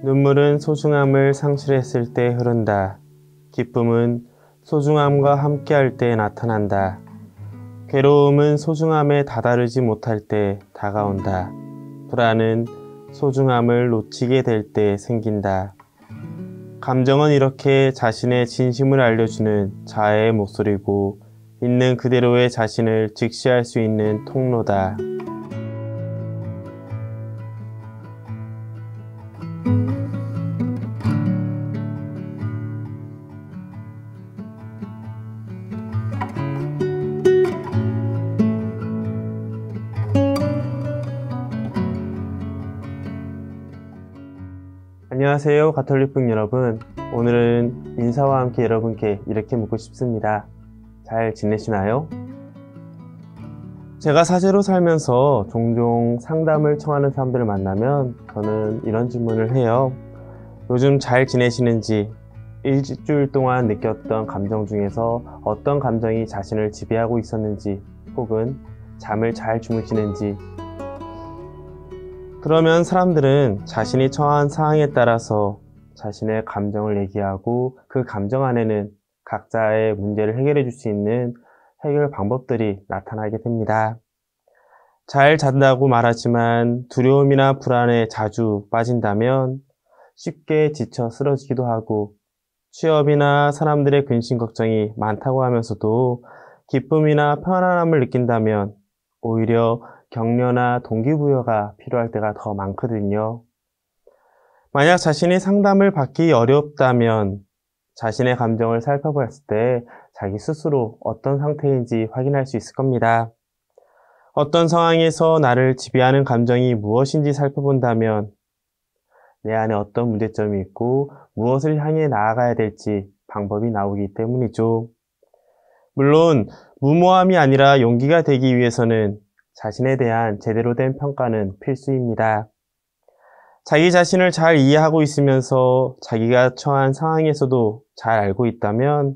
눈물은 소중함을 상실했을 때 흐른다. 기쁨은 소중함과 함께할 때 나타난다. 괴로움은 소중함에 다다르지 못할 때 다가온다. 불안은 소중함을 놓치게 될 때 생긴다. 감정은 이렇게 자신의 진심을 알려주는 자아의 목소리고 있는 그대로의 자신을 직시할 수 있는 통로다. 안녕하세요, 가톨릭풍 여러분. 오늘은 인사와 함께 여러분께 이렇게 묻고 싶습니다. 잘 지내시나요? 제가 사제로 살면서 종종 상담을 청하는 사람들을 만나면 저는 이런 질문을 해요. 요즘 잘 지내시는지, 일주일 동안 느꼈던 감정 중에서 어떤 감정이 자신을 지배하고 있었는지, 혹은 잠을 잘 주무시는지. 그러면 사람들은 자신이 처한 상황에 따라서 자신의 감정을 얘기하고 그 감정 안에는 각자의 문제를 해결해 줄 수 있는 해결 방법들이 나타나게 됩니다. 잘 잔다고 말하지만 두려움이나 불안에 자주 빠진다면 쉽게 지쳐 쓰러지기도 하고, 취업이나 사람들의 근심 걱정이 많다고 하면서도 기쁨이나 편안함을 느낀다면 오히려 격려나 동기부여가 필요할 때가 더 많거든요. 만약 자신이 상담을 받기 어렵다면 자신의 감정을 살펴봤을 때 자기 스스로 어떤 상태인지 확인할 수 있을 겁니다. 어떤 상황에서 나를 지배하는 감정이 무엇인지 살펴본다면 내 안에 어떤 문제점이 있고 무엇을 향해 나아가야 될지 방법이 나오기 때문이죠. 물론 무모함이 아니라 용기가 되기 위해서는 자신에 대한 제대로 된 평가는 필수입니다. 자기 자신을 잘 이해하고 있으면서 자기가 처한 상황에서도 잘 알고 있다면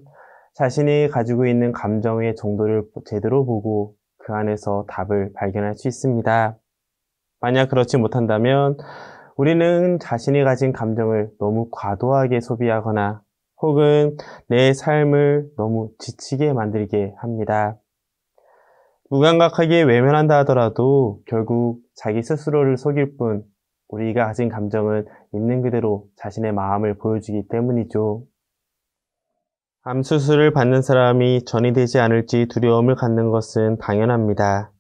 자신이 가지고 있는 감정의 정도를 제대로 보고 그 안에서 답을 발견할 수 있습니다. 만약 그렇지 못한다면 우리는 자신이 가진 감정을 너무 과도하게 소비하거나 혹은 내 삶을 너무 지치게 만들게 합니다. 무감각하게 외면한다 하더라도 결국 자기 스스로를 속일 뿐 우리가 가진 감정은 있는 그대로 자신의 마음을 보여주기 때문이죠. 암 수술을 받는 사람이 전이 되지 않을지 두려움을 갖는 것은 당연합니다.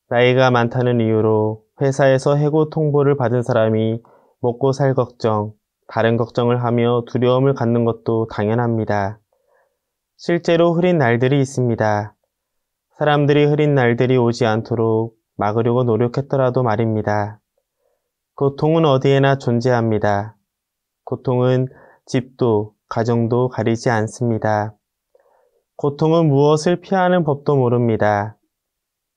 나이가 많다는 이유로 회사에서 해고 통보를 받은 사람이 먹고 살 걱정, 다른 걱정을 하며 두려움을 갖는 것도 당연합니다. 실제로 흐린 날들이 있습니다. 사람들이 흐린 날들이 오지 않도록 막으려고 노력했더라도 말입니다. 고통은 어디에나 존재합니다. 고통은 집도 가정도 가리지 않습니다. 고통은 무엇을 피하는 법도 모릅니다.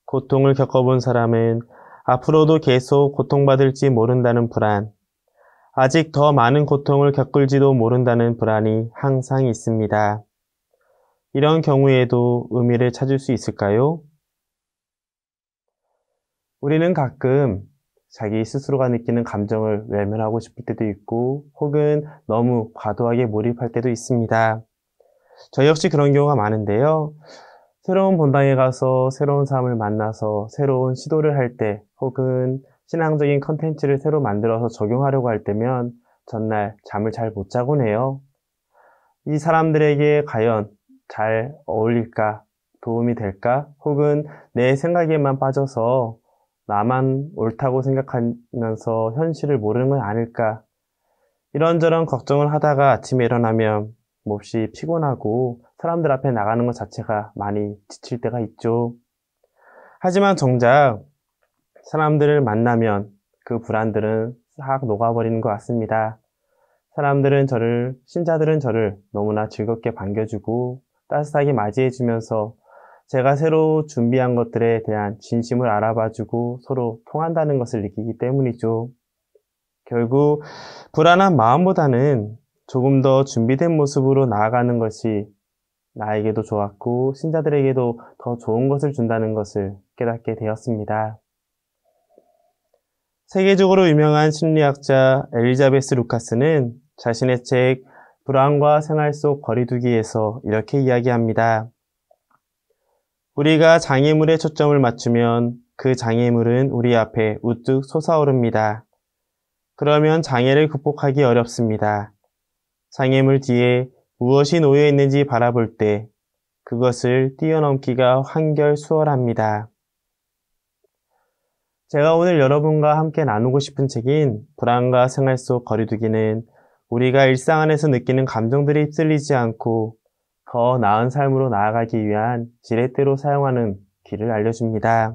고통을 겪어본 사람은 앞으로도 계속 고통받을지 모른다는 불안, 아직 더 많은 고통을 겪을지도 모른다는 불안이 항상 있습니다. 이런 경우에도 의미를 찾을 수 있을까요? 우리는 가끔 자기 스스로가 느끼는 감정을 외면하고 싶을 때도 있고 혹은 너무 과도하게 몰입할 때도 있습니다. 저 역시 그런 경우가 많은데요. 새로운 본당에 가서 새로운 사람을 만나서 새로운 시도를 할 때 혹은 신앙적인 컨텐츠를 새로 만들어서 적용하려고 할 때면 전날 잠을 잘 못 자곤 해요. 이 사람들에게 과연 잘 어울릴까? 도움이 될까? 혹은 내 생각에만 빠져서 나만 옳다고 생각하면서 현실을 모르는 건 아닐까? 이런저런 걱정을 하다가 아침에 일어나면 몹시 피곤하고 사람들 앞에 나가는 것 자체가 많이 지칠 때가 있죠. 하지만 정작 사람들을 만나면 그 불안들은 싹 녹아버리는 것 같습니다. 신자들은 저를 너무나 즐겁게 반겨주고 따뜻하게 맞이해주면서 제가 새로 준비한 것들에 대한 진심을 알아봐주고 서로 통한다는 것을 느끼기 때문이죠. 결국 불안한 마음보다는 조금 더 준비된 모습으로 나아가는 것이 나에게도 좋았고 신자들에게도 더 좋은 것을 준다는 것을 깨닫게 되었습니다. 세계적으로 유명한 심리학자 엘리자베스 루카스는 자신의 책 불안과 생활 속 거리두기에서 이렇게 이야기합니다. 우리가 장애물에 초점을 맞추면 그 장애물은 우리 앞에 우뚝 솟아오릅니다. 그러면 장애를 극복하기 어렵습니다. 장애물 뒤에 무엇이 놓여 있는지 바라볼 때 그것을 뛰어넘기가 한결 수월합니다. 제가 오늘 여러분과 함께 나누고 싶은 책인 불안과 생활 속 거리두기는 우리가 일상 안에서 느끼는 감정들이 휩쓸리지 않고 더 나은 삶으로 나아가기 위한 지렛대로 사용하는 길을 알려줍니다.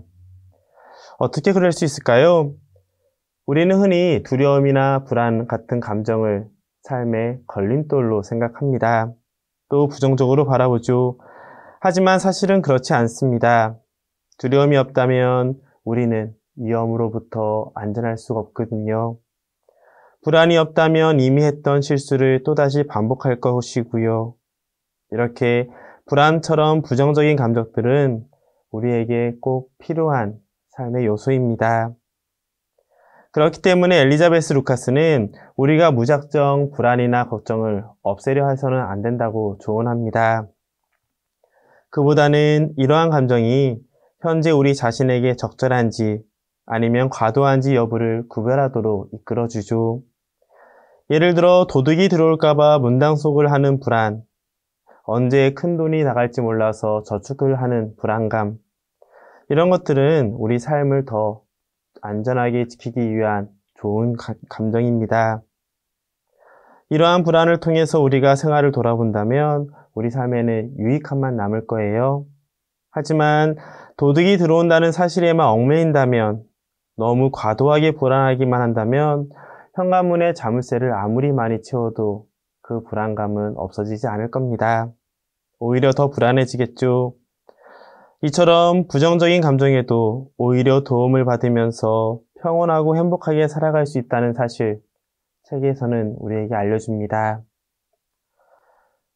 어떻게 그럴 수 있을까요? 우리는 흔히 두려움이나 불안 같은 감정을 삶의 걸림돌로 생각합니다. 또 부정적으로 바라보죠. 하지만 사실은 그렇지 않습니다. 두려움이 없다면 우리는 위험으로부터 안전할 수가 없거든요. 불안이 없다면 이미 했던 실수를 또다시 반복할 것이고요. 이렇게 불안처럼 부정적인 감정들은 우리에게 꼭 필요한 삶의 요소입니다. 그렇기 때문에 엘리자베스 루카스는 우리가 무작정 불안이나 걱정을 없애려 해서는 안 된다고 조언합니다. 그보다는 이러한 감정이 현재 우리 자신에게 적절한지 아니면 과도한지 여부를 구별하도록 이끌어주죠. 예를 들어 도둑이 들어올까봐 문단속을 하는 불안, 언제 큰 돈이 나갈지 몰라서 저축을 하는 불안감, 이런 것들은 우리 삶을 더 안전하게 지키기 위한 좋은 감정입니다. 이러한 불안을 통해서 우리가 생활을 돌아본다면 우리 삶에는 유익함만 남을 거예요. 하지만 도둑이 들어온다는 사실에만 얽매인다면, 너무 과도하게 불안하기만 한다면 현관문에 자물쇠를 아무리 많이 채워도 그 불안감은 없어지지 않을 겁니다. 오히려 더 불안해지겠죠. 이처럼 부정적인 감정에도 오히려 도움을 받으면서 평온하고 행복하게 살아갈 수 있다는 사실, 책에서는 우리에게 알려줍니다.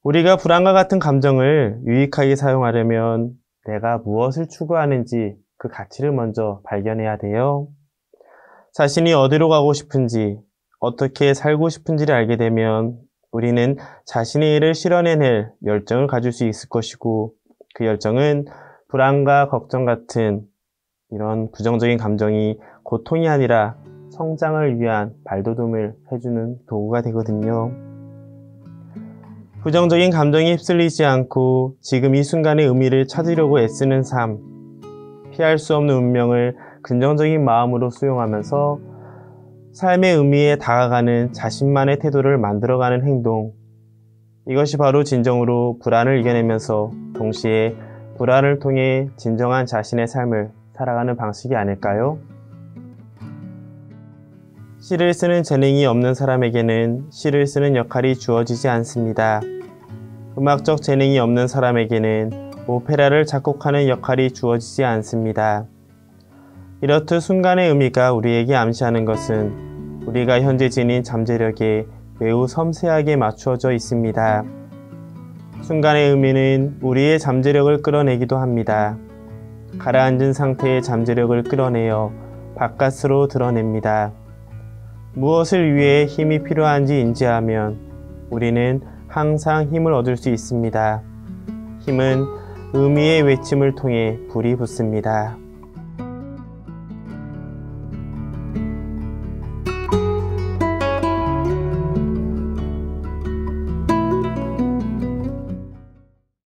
우리가 불안과 같은 감정을 유익하게 사용하려면 내가 무엇을 추구하는지 그 가치를 먼저 발견해야 돼요. 자신이 어디로 가고 싶은지, 어떻게 살고 싶은지를 알게 되면 우리는 자신의 일을 실현해낼 열정을 가질 수 있을 것이고, 그 열정은 불안과 걱정 같은 이런 부정적인 감정이 고통이 아니라 성장을 위한 발돋움을 해주는 도구가 되거든요. 부정적인 감정에 휩쓸리지 않고 지금 이 순간의 의미를 찾으려고 애쓰는 삶, 피할 수 없는 운명을 긍정적인 마음으로 수용하면서 삶의 의미에 다가가는 자신만의 태도를 만들어가는 행동, 이것이 바로 진정으로 불안을 이겨내면서 동시에 불안을 통해 진정한 자신의 삶을 살아가는 방식이 아닐까요? 시를 쓰는 재능이 없는 사람에게는 시를 쓰는 역할이 주어지지 않습니다. 음악적 재능이 없는 사람에게는 오페라를 작곡하는 역할이 주어지지 않습니다. 이렇듯 순간의 의미가 우리에게 암시하는 것은 우리가 현재 지닌 잠재력에 매우 섬세하게 맞추어져 있습니다. 순간의 의미는 우리의 잠재력을 끌어내기도 합니다. 가라앉은 상태의 잠재력을 끌어내어 바깥으로 드러냅니다. 무엇을 위해 힘이 필요한지 인지하면 우리는 항상 힘을 얻을 수 있습니다. 힘은 의미의 외침을 통해 불이 붙습니다.